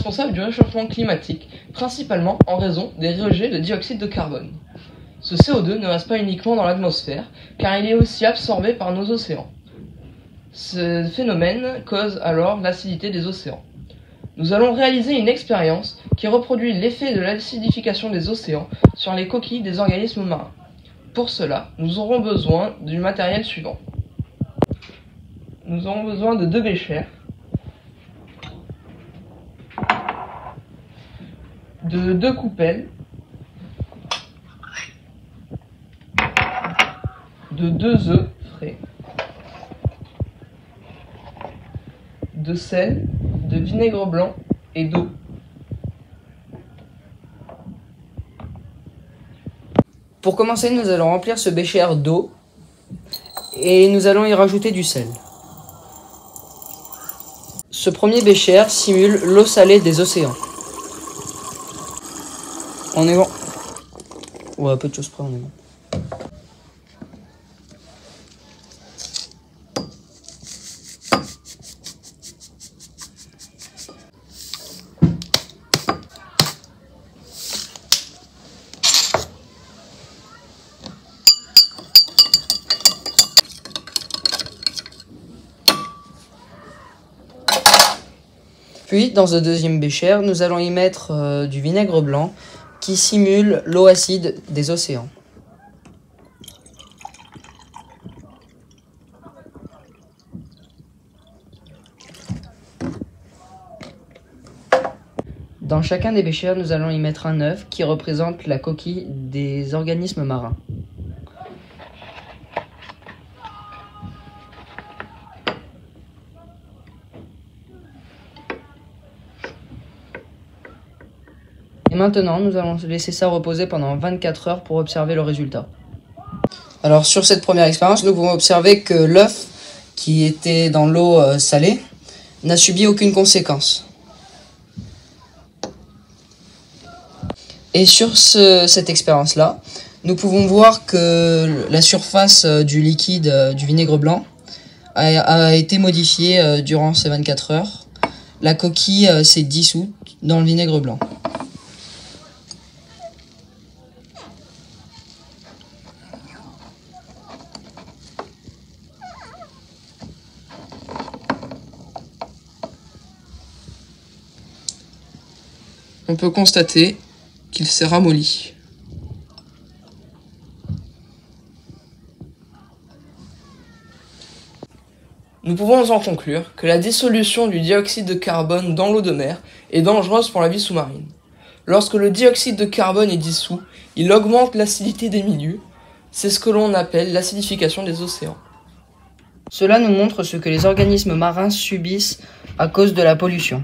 responsable du réchauffement climatique, principalement en raison des rejets de dioxyde de carbone. Ce CO2 ne reste pas uniquement dans l'atmosphère, car il est aussi absorbé par nos océans. Ce phénomène cause alors l'acidité des océans. Nous allons réaliser une expérience qui reproduit l'effet de l'acidification des océans sur les coquilles des organismes marins. Pour cela, nous aurons besoin du matériel suivant. Nous aurons besoin de 2 béchers, de 2 coupelles, de 2 œufs frais, de sel, de vinaigre blanc et d'eau. Pour commencer, nous allons remplir ce bécher d'eau et nous allons y rajouter du sel. Ce premier bécher simule l'eau salée des océans. On est bon. Ouais, peu de choses près, on est bon. Puis, dans un deuxième bécher, nous allons y mettre du vinaigre blanc qui simule l'eau acide des océans. Dans chacun des béchers, nous allons y mettre un œuf qui représente la coquille des organismes marins. Et maintenant, nous allons laisser ça reposer pendant 24 heures pour observer le résultat. Alors, sur cette première expérience, nous pouvons observer que l'œuf, qui était dans l'eau salée, n'a subi aucune conséquence. Et sur cette expérience-là, nous pouvons voir que la surface du liquide du vinaigre blanc a été modifiée durant ces 24 heures. La coquille s'est dissoute dans le vinaigre blanc. On peut constater qu'il s'est ramolli. Nous pouvons en conclure que la dissolution du dioxyde de carbone dans l'eau de mer est dangereuse pour la vie sous-marine. Lorsque le dioxyde de carbone est dissous, il augmente l'acidité des milieux. C'est ce que l'on appelle l'acidification des océans. Cela nous montre ce que les organismes marins subissent à cause de la pollution.